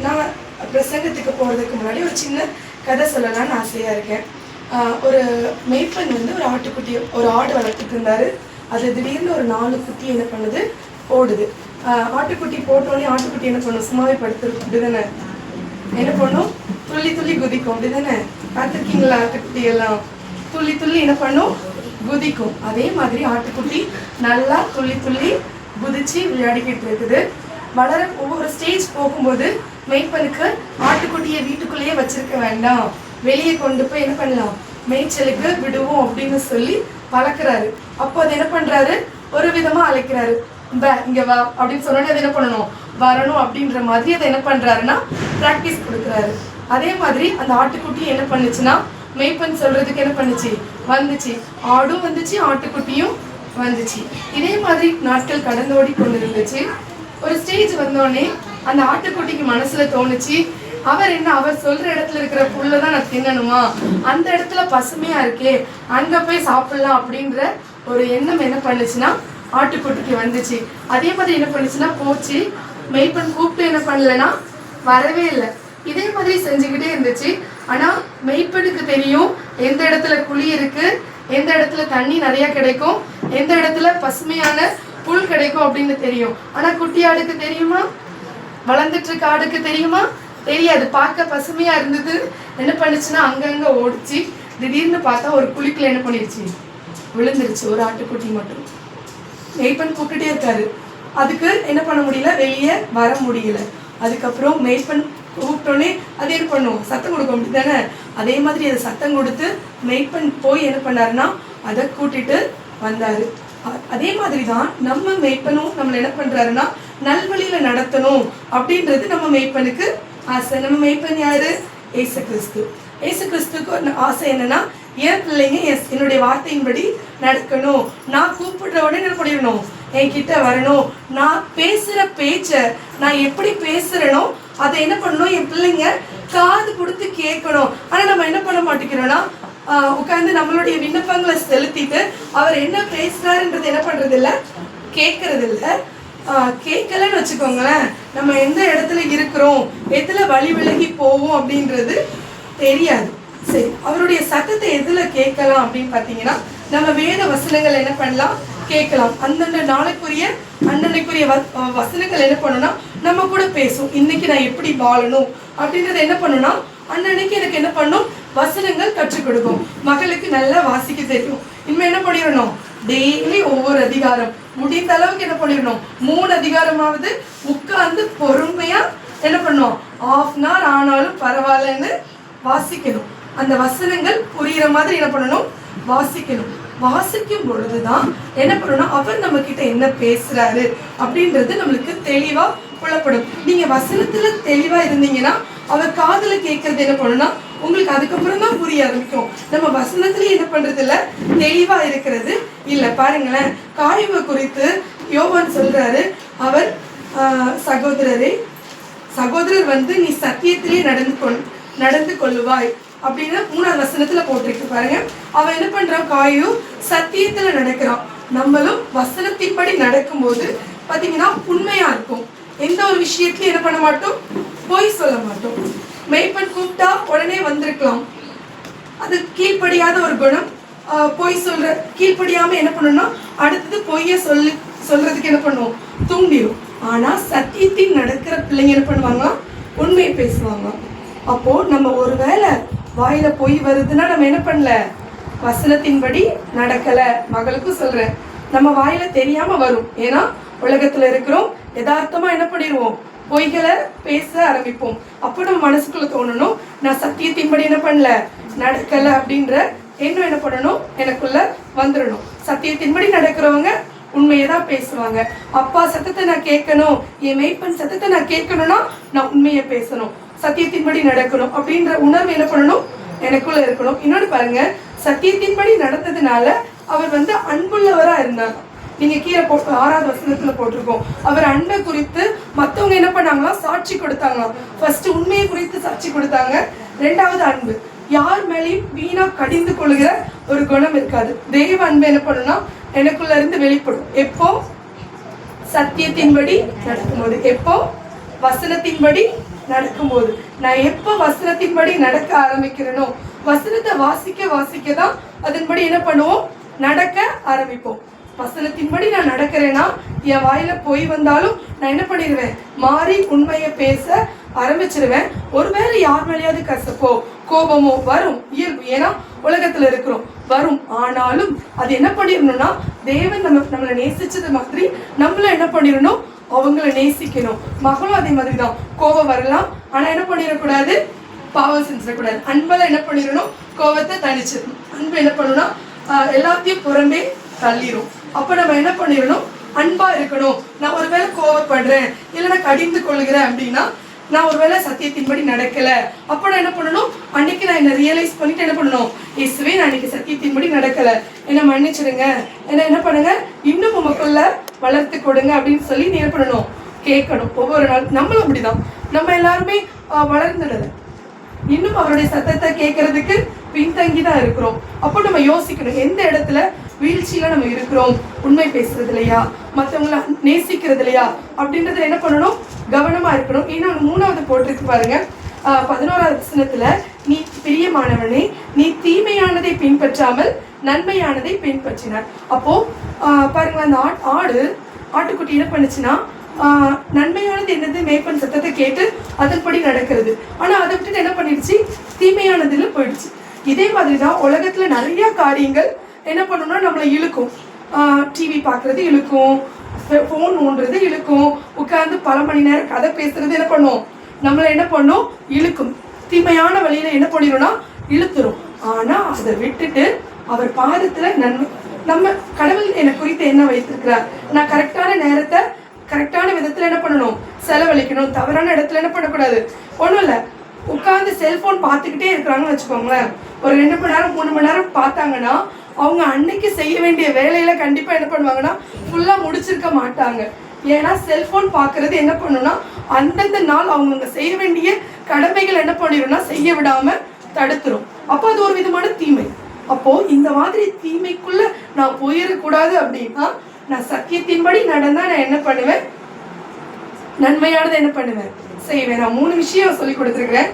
நான் பிரசங்கத்துக்கு போகிறதுக்கு முன்னாடி ஒரு சின்ன கதை சொல்லலான்னு ஆசையாக இருக்கேன். ஒரு மேய்ப்பன் வந்து ஒரு ஆடு வளர்த்துட்டு இருந்தார். அது திடீர்னு ஒரு 4 குட்டி என்ன பண்ணுது, ஓடுது. ஆட்டுக்குட்டி போட்டோடனே ஆட்டுக்குட்டி என்ன பண்ணும், சும்மாவே படுத்துருக்கும், அப்படி தானே? என்ன பண்ணும், துள்ளி துள்ளி குதிக்கும், அப்படி தானே? பார்த்துருக்கீங்களா? ஆட்டுக்குட்டி எல்லாம் துள்ளி துள்ளி என்ன பண்ணும், குதிக்கும். அதே மாதிரி ஆட்டுக்குட்டி நல்லா துள்ளி துள்ளி குதிச்சு விளையாடிக்கிட்டு இருக்குது. ஒவ்வொரு ஸ்டேஜ் போகும்போது மேய்ப்பனுக்கு ஆட்டுக்குட்டியை வீட்டுக்குள்ளேயே வச்சிருக்க வேண்டாம், வெளியே கொண்டு போய் என்ன பண்ணலாம், மேய்ச்சலுக்கு விடுவோம் அப்படின்னு சொல்லி வளர்க்குறாரு. அப்போ அது என்ன பண்றாரு, ஒரு விதமா அழைக்கிறாரு, இங்க வா அப்படின்னு சொன்னோடனே அது என்ன பண்ணணும், வரணும் அப்படின்ற மாதிரி அதை என்ன பண்றாருன்னா ப்ராக்டிஸ் கொடுக்குறாரு. அதே மாதிரி அந்த ஆட்டுக்குட்டி என்ன பண்ணுச்சுன்னா மேய்ப்பன் சொல்றதுக்கு என்ன பண்ணுச்சு, வந்துச்சு. ஆடும் வந்துச்சு, ஆட்டுக்குட்டியும் வந்துச்சு. இதே மாதிரி நாட்கள் கடந்தோடி கொண்டு இருந்துச்சு. ஒரு ஸ்டேஜ் வந்தோடனே அந்த ஆட்டுக்குட்டிக்கு மனசுல தோணுச்சு, அவர் சொல்ற இடத்துல இருக்கிற புல்ல நான் தின்னணுமா, அந்த இடத்துல பசுமையா இருக்கே, அங்க போய் சாப்பிடலாம் அப்படின்ற ஒரு எண்ணம் என்ன பண்ணுச்சுன்னா ஆட்டுக்குட்டிக்கு வந்துச்சு. அதே மாதிரி என்ன பண்ணுச்சுன்னா போச்சு. மேய்ப்பன் கூப்பிட்டு என்ன பண்ணலன்னா வரவே இல்லை. இதே மாதிரி செஞ்சுக்கிட்டே இருந்துச்சு. ஆனா மேய்ப்பனுக்கு தெரியும் எந்த இடத்துல குழி இருக்கு, எந்த இடத்துல தண்ணி நிறைய கிடைக்கும், எந்த இடத்துல பசுமையான புல் கிடைக்கும் அப்படின்னு தெரியும். ஆனா குட்டி ஆடுக்கு தெரியுமா, வளர்ந்துட்டு இருக்க ஆடுக்கு தெரியுமா, தெரியாது. பார்க்க பசுமையா இருந்தது, என்ன பண்ணுச்சுன்னா அங்கங்க ஓடிச்சு. திடீர்னு பார்த்தா ஒரு குழிக்குள்ள என்ன பண்ணிருச்சு, விழுந்துருச்சு. ஒரு ஆட்டுக்குட்டி மட்டும். மேய்ப்பன் கூப்பிட்டுட்டே இருக்காரு, அதுக்கு என்ன பண்ண முடியல, வெளியே வர முடியல. அதுக்கப்புறம் மேய்ப்பன் கூப்பிட்டோன்னே அது என்ன பண்ணும், சத்தம் கொடுக்கும், அப்படி தானே? அதே மாதிரி அதை சத்தம் கொடுத்து மேய்ப்பன் போய் என்ன பண்ணாருன்னா அதை கூட்டிட்டு வந்தாரு. அதே மாதிரி தான் நம்ம மேய்ப்பனும் நம்மளை என்ன பண்றாருன்னா நல்வழியில நடத்தணும் அப்படின்றது நம்ம மேய்ப்பனுக்கு ஆசை. நம்ம மேய்ப்பன் யாரு, ஏசு கிறிஸ்து. ஏசு கிறிஸ்துக்கு ஆசை என்னன்னா, என் பிள்ளைங்க என்னுடைய வார்த்தையின்படி நடக்கணும், நான் கூப்பிடுற உடனே என்ன பண்ணிடணும், என்கிட்ட வரணும், நான் பேசுற பேச்ச நான் எப்படி பேசுறேனோ அதை என்ன பண்ணணும், என் பிள்ளைங்க காது கொடுத்து கேட்கணும். ஆனா நம்ம என்ன பண்ண மாட்டேங்கிறோம்னா உட்காந்து நம்மளுடைய விண்ணப்பங்களை செலுத்திட்டு அவர் என்ன பேசுறாருன்றது என்ன பண்றது இல்லை, கேட்கறது இல்லை. கேட்கலன்னு வச்சுக்கோங்களேன், நம்ம எந்த இடத்துல இருக்கிறோம், எதுல வழி விலகி போவோம் அப்படின்றது தெரியாது. சரி, அவருடைய சத்தத்தை எதுல கேட்கலாம் அப்படின்னு பார்த்தீங்கன்னா நம்ம வேத வசனங்கள் என்ன பண்ணலாம், கேட்கலாம். அந்தந்த நாளைக்குரிய அன்னன்னைக்குரிய வசனங்கள் என்ன பண்ணணும்னா நம்ம கூட பேசும். இன்னைக்கு நான் எப்படி வாழணும் அப்படின்றத என்ன பண்ணணும்னா அன்னன்னைக்கு எனக்கு என்ன பண்ணும், வசனங்கள் கற்றுக் கொடுக்கும். மகளுக்கு நல்லா வாசிக்க தெரியும், இனிமே என்ன பண்ணிடணும், டெய்லி ஒவ்வொரு அதிகாரம் முடிந்த அளவுக்கு என்ன பண்ணிடணும், 3 அதிகாரமாவது உட்கார்ந்து பொறுமையா என்ன பண்ணும், 1/2 hour ஆனாலும் பரவாயில்லன்னு வாசிக்கணும். அந்த வசனங்கள் புரியுற மாதிரி என்ன பண்ணணும், வாசிக்கணும். வாசிக்கும் பொழுதுதான் என்ன பண்ணணும், அவர் நம்ம கிட்ட என்ன பேசுறாரு அப்படின்றது நம்மளுக்கு தெளிவா புலப்படும். நீங்க வசனத்துல தெளிவா இருந்தீங்கன்னா அவர் காதுல கேட்கறது என்ன பண்ணணும்னா உங்களுக்கு அதுக்கப்புறம் தான் புரிய ஆரம்பிக்கும். நம்ம வசனத்துல என்ன பண்றது இல்ல, தெளிவா இருக்கிறது இல்ல. பாருங்களேன், காயுவை குறித்து யோவான் சொல்றாரு, அவர் சகோதரர் வந்து நீ சத்தியத்திலே நடந்து கொள்ளுவாய் அப்படின்னு 3ஆவது வசனத்துல போட்டிருக்கு. பாருங்க, அவன் என்ன பண்றான், காயு சத்தியத்துல நடக்கிறான். நம்மளும் வசனத்தின்படி நடக்கும்போது பாத்தீங்கன்னா உண்மையா இருக்கும். எந்த ஒரு விஷயத்தையும் என்ன பண்ண மாட்டோம், பொய் சொல்ல மாட்டோம். மேய்ப்பன் கூப்பிட்டா உடனே வந்திருக்கலாம், அது கீழ்ப்படியாத ஒரு குணம். பொய் கீழ்ப்படியாம என்ன பண்ணணும்னா அடுத்தது பொய்ய சொல்றதுக்கு என்ன பண்ணுவோம், தூண்டிடும். ஆனா சத்தியத்தின் நடக்கிற பிள்ளைங்க என்ன பண்ணுவாங்க, உண்மையை பேசுவாங்க. அப்போ நம்ம ஒருவேளை வாயில பொய் வருதுன்னா நம்ம என்ன பண்ணல, வசனத்தின்படி நடக்கல. மகளுக்கும் சொல்றேன், நம்ம வாயில தெரியாம வரும். ஏன்னா உலகத்துல இருக்கிறோம், யதார்த்தமா என்ன பண்ணிடுவோம், பொய்களை பேச ஆரம்பிப்போம். அப்போ நம்ம மனசுக்குள்ள தோணணும், நான் சத்தியத்தின்படி என்ன பண்ணல, நடக்கல அப்படின்ற எண்ணம் என்ன பண்ணணும், எனக்குள்ள வந்துடணும். சத்தியத்தின்படி நடக்கிறவங்க உண்மையை தான் பேசுவாங்க. அப்பா சத்தத்தை நான் கேட்கணும், என் மேய்ப்பன் சத்தத்தை நான் கேட்கணும்னா நான் உண்மையை பேசணும், சத்தியத்தின்படி நடக்கணும் அப்படின்ற உணர்வு என்ன பண்ணணும், எனக்குள்ள இருக்கணும். இன்னொன்று பாருங்க, சத்தியத்தின்படி நடந்ததுனால அவர் வந்து அன்புள்ளவரா இருந்தார். நீங்க கீழே 6ஆவது வசனத்துல போட்டிருக்கோம், அவர் அன்பை குறித்து மற்றவங்க என்ன பண்ணாங்களா, சாட்சி கொடுத்தாங்களாம். ஃபர்ஸ்ட் உண்மையை குறித்து சாட்சி கொடுத்தாங்க, 2வது அன்பு. யார் மேலேயும் வீணா கடிந்து கொள்கிற ஒரு குணம் இருக்காது. தெய்வ அன்பு என்ன பண்ணும்னா எனக்குள்ள இருந்து வெளிப்படும். எப்போ, சத்தியத்தின்படி நடக்கும்போது. எப்போ, வசனத்தின்படி நடக்கும்போது. நான் எப்போ வசனத்தின்படி நடக்க ஆரம்பிக்கிறேனோ, வசனத்தை வாசிக்க தான் அதன்படி என்ன பண்ணுவோம், நடக்க ஆரம்பிப்போம். வசனத்தின்படி நான் நடக்கிறேன்னா என் வாயில போய் வந்தாலும் நான் என்ன பண்ணிடுவேன், மாறி உண்மையை பேச ஆரம்பிச்சிருவேன். ஒருவேளை யார் மேலேயாவது கசப்போ கோபமோ வரும், இயல்பு, ஏன்னா உலகத்துல இருக்கிறோம், வரும். ஆனாலும் அது என்ன பண்ணிடணும்னா, தேவன் நம்மளை நேசிச்சது மாதிரி நம்மள என்ன பண்ணிடணும், அவங்கள நேசிக்கணும். மகளும் அதே மாதிரி தான், கோபம் வரலாம், ஆனா என்ன பண்ணிடக்கூடாது, பாவம் செஞ்சிடக்கூடாது. அன்பெல்லாம் என்ன பண்ணிடணும், கோபத்தை தணிச்சிடணும். அன்பு என்ன பண்ணணும்னா எல்லாத்தையும் புறம்பே தள்ளிடும். அப்ப நம்ம என்ன பண்ணிடணும், அன்பா இருக்கணும். நான் ஒருவேளை கோவப்படுறேன், இல்லைன்னா கடிந்து கொள்கிறேன் அப்படின்னா, நான் ஒருவேளை சத்தியத்தின்படி நடக்கல, அப்ப நான் என்ன பண்ணணும், அன்னைக்கு நான் என்ன ரியலைஸ் பண்ணிட்டு என்ன பண்ணணும், இயேசுவே நான் இன்னைக்கு சத்தியத்தின்படி நடக்கல, என்ன மன்னிச்சிடுங்க, என்ன பண்ணுங்க, இன்னும் உமக்குள்ள வளர்த்து கொடுங்க அப்படின்னு சொல்லி நீ என்ன பண்ணணும், கேட்கணும். ஒவ்வொரு நாள் நம்மளும் அப்படிதான், நம்ம எல்லாருமே வளர்ந்துடல, இன்னும் அவருடைய சத்தத்தை கேட்கறதுக்கு பின்தங்கி தான் இருக்கிறோம். அப்போ நம்ம யோசிக்கணும், எந்த இடத்துல வீழ்ச்சியில நம்ம இருக்கிறோம், உண்மை பேசுறது இல்லையா, மற்றவங்களை நேசிக்கிறது இல்லையா அப்படின்றத என்ன பண்ணணும், கவனமா இருக்கணும். இன்னொன்று 3வது போட்டிருக்கு பாருங்க, 11வது வசனத்துல, நீ பிரியமானவனே நீ தீமையானதை பின்பற்றாமல் நன்மையானதை பின்பற்றினார். அப்போ பாருங்க, அந்த ஆட்டுக்குட்டி என்ன பண்ணுச்சுன்னா, நன்மையானது என்னது, மேய்ப்பன் சத்தத்தை கேட்டு அதன்படி நடக்கிறது. ஆனா அதை விட்டுட்டு என்ன பண்ணிடுச்சு, தீமையானதுல போயிடுச்சு. இதே மாதிரிதான் உலகத்துல நிறைய காரியங்கள் என்ன பண்ணணும்னா நம்மளை இழுக்கும். டிவி பார்க்கறது இழுக்கும், ஃபோன் நோண்டுறது இழுக்கும், உட்கார்ந்து பல மணி நேரம் கதை பேசுறது என்ன பண்ணும், நம்மளை என்ன பண்ணும், இழுக்கும். தீமையான வழியில என்ன பண்ணிடும்னா இழுத்துரும். ஆனா அதை விட்டுட்டு அவர் பாதத்துல நன்மை, நம்ம கடவுள் என்னை குறித்து என்ன வைத்திருக்கிறார், நான் கரெக்டான நேரத்தை கரெக்டான விதத்துல என்ன பண்ணணும், செலவழிக்கணும். தவறான இடத்துல என்ன பண்ணக்கூடாது. ஒன்றும் இல்லை, உட்கார்ந்து செல்போன் பார்த்துக்கிட்டே இருக்கிறாங்கன்னு வச்சுக்கோங்களேன், ஒரு 2 மணி நேரம் 3 மணி நேரம் பார்த்தாங்கன்னா அவங்க அன்னைக்கு செய்ய வேண்டிய வேலையில கண்டிப்பா என்ன பண்ணுவாங்கன்னா ஃபுல்லா முடிச்சிருக்க மாட்டாங்க. ஏன்னா செல்போன் பார்க்கறது என்ன பண்ணுன்னா அந்தந்த நாள் அவங்க செய்ய வேண்டிய கடமைகள் என்ன பண்ணிடும்னா செய்ய விடாம தடுத்துரும். அப்போ அது ஒரு விதமான தீமை. அப்போ இந்த மாதிரி தீமைக்குள்ள நான் போயிடக்கூடாது அப்படின்னா, நான் சத்தியத்தின்படி நடந்தா நான் என்ன பண்ணுவேன், நன்மையானதை என்ன பண்ணுவேன், செய்வேன். நான் 3 விஷயம் சொல்லி கொடுத்துருக்கிறேன்.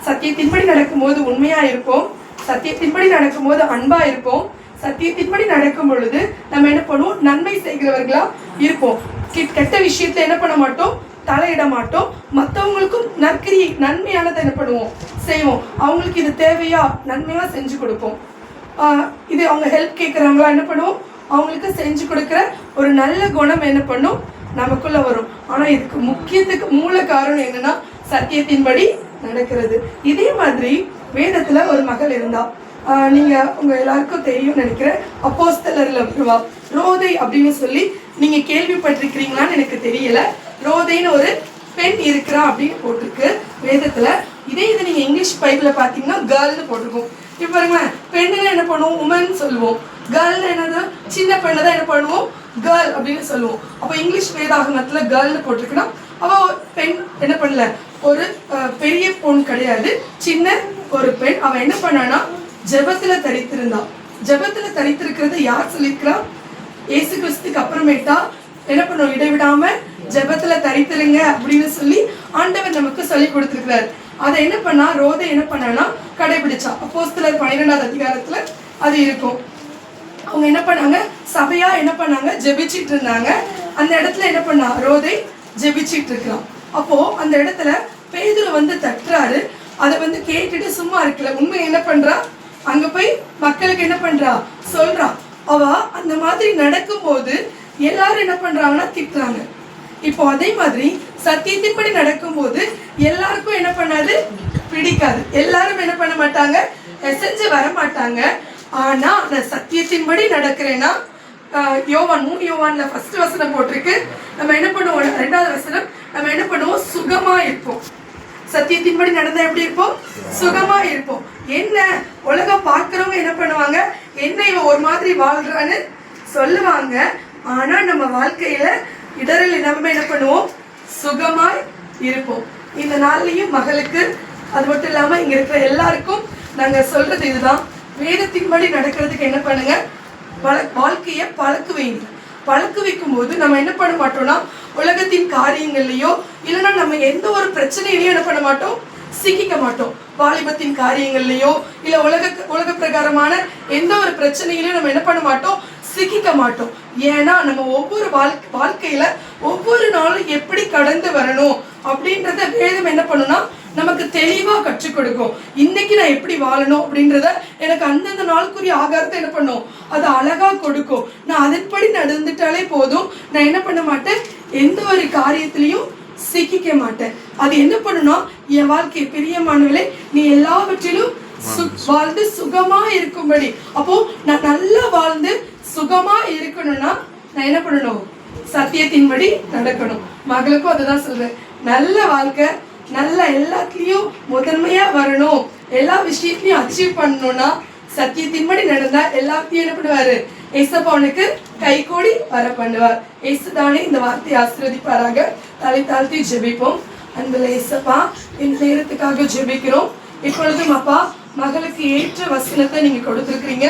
சத்தியத்தின்படி நடக்கும்போது உண்மையா இருப்போம், சத்தியத்தின்படி நடக்கும்போது அன்பா இருப்போம், சத்தியத்தின்படி நடக்கும் பொழுது நம்ம என்ன பண்ணுவோம், நன்மை செய்கிறவர்களா இருப்போம். கெட்ட விஷயத்தை என்ன பண்ண மாட்டோம், தலையிட மாட்டோம். மற்றவங்களுக்கும் நற்கிரியை நன்மையானதை என்ன பண்ணுவோம், செய்வோம். அவங்களுக்கு இது தேவையா, நன்மையா செஞ்சு கொடுப்போம். இது அவங்க ஹெல்ப் கேட்குறாங்களா, என்ன பண்ணுவோம், அவங்களுக்கு செஞ்சு கொடுக்குற ஒரு நல்ல குணம் என்ன பண்ணும், நமக்குள்ள வரும். ஆனா இதுக்கு முக்கியத்துக்கு மூல காரணம் என்னன்னா சத்தியத்தின்படி நடக்கிறது. இதே மாதிரி வேதத்துல ஒரு மகள் இருந்தா, நீங்க உங்க எல்லாருக்கும் தெரியும் நினைக்கிறேன், அப்போஸ்தலர்ல வருவா ரோதை அப்படின்னு சொல்லி, நீங்க கேள்விப்பட்டிருக்கிறீங்களான்னு எனக்கு தெரியல. ரோதைன்னு ஒரு பெண் இருக்கிறா அப்படின்னு போட்டிருக்கு வேதத்துல. இதே இது நீங்க இங்கிலீஷ் பைபிள்ல பாத்தீங்கன்னா கேர்ள்னு போட்டிருக்கோம். இப்ப பாருங்களேன், பெண்ணுன்னு என்ன பண்ணுவோம், உமன் சொல்லுவோம். கேர்ள்னு என்னது, சின்ன பெண்ணை தான் என்ன பண்ணுவோம், கேர்ள் அப்படின்னு சொல்லுவோம். அப்போ இங்கிலீஷ் வேதாகமத்துல கேர்ள்னு போட்டிருக்குன்னா அவ பெண் என்ன பண்ணல, ஒரு பெரிய பொண்ணு கிடையாது, சின்ன ஒரு பெண். அவ என்ன பண்ணானா ஜெபத்துல தரித்திருந்தா. ஜெபத்துல தரித்திருக்கிறது யார் சொல்லியிருக்கிறா, இயேசு கிறிஸ்துக்கு அப்புறமேட்டா என்ன பண்ணுவோம், இடைவிடாம ஜெபத்துல தரித்திருங்க அப்படின்னு சொல்லி ஆண்டவர் நமக்கு சொல்லி கொடுத்திருக்கிறார். அதை என்ன பண்ணா ரோதை என்ன பண்ணானா கடைபிடிச்சா. அப்போஸ்தலர் 12வது அதிகாரத்துல அது இருக்கும். அவங்க என்ன பண்ணாங்க, சபையா என்ன பண்ணாங்க, ஜெபிச்சிட்டு இருந்தாங்க. அந்த இடத்துல என்ன பண்ணா ரோதை ஜெபிச்சிட்டு இருக்கலாம். அப்போ அந்த இடத்துல பேதுரு வந்து தட்டுறாரு. அதை வந்து கேட்டுட்டு சும்மா இருக்கல, உண்மை என்ன பண்றா, அங்க போய் மக்களுக்கு என்ன பண்றா சொல்றா. அவ அந்த மாதிரி நடக்கும் போது எல்லாரும் என்ன பண்றாங்கன்னா திட்டுறாங்க. இப்போ அதே மாதிரி சத்தியத்தின்படி நடக்கும் போது எல்லாருக்கும் என்ன பண்ணாது, பிடிக்காது. எல்லாரும் என்ன பண்ண மாட்டாங்க, செஞ்சு வர மாட்டாங்க. ஆனா நான் சத்தியத்தின்படி நடக்கிறேன்னா, யோவான் 3 யோவான்ல ஃபர்ஸ்ட் வசனம் போட்டிருக்கு, நம்ம என்ன பண்ணுவோம், 2வது வசனம், நம்ம என்ன பண்ணுவோம், சுகமா இருப்போம். சத்தியத்தின்படி நடந்தா எப்படி இருப்போம், சுகமா இருப்போம். என்ன உலகம் பார்க்கிறவங்க என்ன பண்ணுவாங்க, என்ன இவன் ஒரு மாதிரி வாழ்றான்னு சொல்லுவாங்க. ஆனா நம்ம வாழ்க்கையில இடரில் நம்ம என்ன பண்ணுவோம், சுகமாய் இருப்போம். இந்த நாள்லயும் மகளுக்கு, அது மட்டும் இல்லாம இங்க இருக்கிற எல்லாருக்கும் நாங்க சொல்றது இதுதான், வேதத்தின்படி நடக்கிறதுக்கு என்ன பண்ணுங்க, வாழ்க்கைய பழக்குவீங்க. பழக்க வைக்கும் போது நம்ம என்ன பண்ண மாட்டோம்னா உலகத்தின் காரியங்கள்லயோ இல்லைன்னா நம்ம எந்த ஒரு பிரச்சனையிலையும் என்ன பண்ண மாட்டோம், சிக்கிக்க மாட்டோம். வாலிபத்தின் காரியங்கள்லயோ இல்ல உலக பிரகாரமான எந்த ஒரு பிரச்சனையிலையும் நம்ம என்ன பண்ண மாட்டோம், சிக்கிக்க மாட்டோம். ஏன்னா நம்ம ஒவ்வொரு வாழ்க்கையில ஒவ்வொரு நாளும் எப்படி கடந்து வரணும் அப்படின்றத வேதம் என்ன பண்ணும்னா நமக்கு தெளிவா கற்றுக் கொடுக்கும். இன்னைக்கு நான் எப்படி வாழணும் அப்படின்றத எனக்கு அந்தந்த நாளுக்குரிய ஆகாரத்தை என்ன பண்ணும், அது அழகா கொடுக்கும். நான் அதன்படி நடந்துட்டாலே போதும், நான் என்ன பண்ண மாட்டேன், எந்த ஒரு காரியத்திலையும் சிக்கிக்க மாட்டேன். அது என்ன பண்ணுனா என் வாழ்க்கை பிரியமானவளே நீ எல்லாவற்றிலும் வாழ்ந்து சுகமா இருக்கும்படி. அப்போ நான் நல்லா வாழ்ந்து சுகமா இருக்கணும்னா நான் என்ன பண்ணணும், சத்தியத்தின்படி நடக்கணும். மகளுக்கும் அதுதான் சொல்றேன், நல்ல வாழ்க்கை, நல்ல எல்லாத்துலயும் முதன்மையா வரணும், எல்லா விஷயத்தையும் அச்சீவ் பண்ணணும்னா சத்தியத்தின்படி நடந்தா எல்லாத்தையும் என்ன பண்ணுவாரு, ஏசப்பா அவனுக்கு கை கூடி வர பண்ணுவார். ஏசுதானே இந்த வார்த்தையை ஆசீர்வதிப்பாராக. தலை தாழ்த்தி ஜெபிப்போம். அன்புள்ள ஏசப்பா, இந்த நேரத்துக்காக ஜெபிக்கிறோம். இப்பொழுதும் அப்பா மகளுக்கு ஏற்ற வசனத்தை நீங்க கொடுத்துருக்கீங்க,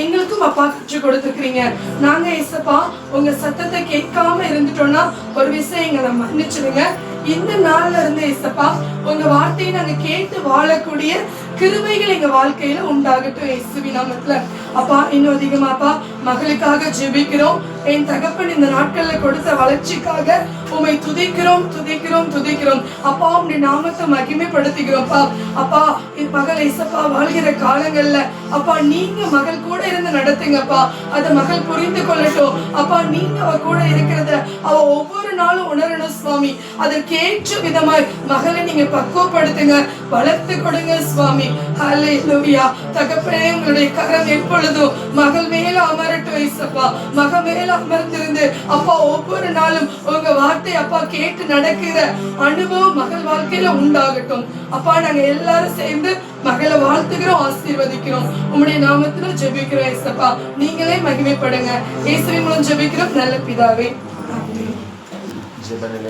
எங்களுக்கும் அப்பா கற்றுக் கொடுத்துருக்கீங்க. நாங்க ஏசப்பா உங்க சத்தத்தை கேட்காம இருந்துட்டோம்னா ஒரு விஷயம் எங்களை மன்னிச்சிடுங்க. இந்த நாள்ல இருந்து ஏசப்பா உங்க வார்த்தையை நாங்க கேட்டு வாழக்கூடிய கிருபைகள் எங்க வாழ்க்கையில உண்டாகட்டும் இயேசுவின் நாமத்துல. அப்பா இன்னும் அதிகமாப்பா மகளுக்காக ஜெபிக்கிறோம். என் தகப்பன் இந்த நாட்கள்ல கொடுத்த வளர்ச்சிக்காக உம்மை துதிக்கிறோம் துதிக்கிறோம் துதிக்கிறோம். அப்பா உம்முடைய நாமத்தை மகிமைப்படுத்துகிறோம்ப்பா. அப்பா என் மகள் ஏசப்பா வாழ்கிற காலங்கள்ல அப்பா நீங்க மகள் கூட இருந்து நடத்துங்கப்பா. அதை மகள் புரிந்து கொள்ளட்டும். அப்பா நீங்க அவ கூட இருக்கிறத அவ ஒவ்வொரு நாளும் உணரணும் சுவாமி. அதற்கேற்ற விதமாய் மகளை நீங்க பக்குவப்படுத்துங்க, வளர்த்து கொடுங்க சுவாமி. ஹல்லேலூயா. தகப்பனே உங்களுடைய கரம் எப்பொழுதும் மகள் மேல அமரட்டும் ஏசப்பா. மகள் மேல அமர்ந்திருந்து அப்பா ஒவ்வொரு நாளும் உங்க வார்த்தை அப்பா கேட்டு நடக்கிற அனுபவம் மகள் வாழ்க்கையில உண்டாகட்டும். அப்பா நாங்க எல்லாரும் சேர்ந்து மகளை வாழ்த்துகிறோம், ஆசீர்வதிக்கிறோம். உம்முடைய நாமத்துல ஜெபிக்கிறோம் ஏசப்பா. நீங்களே மகிமைப்படுங்க. இயேசுவின் மூலம் ஜெபிக்கிறோம் நல்ல பிதாவே.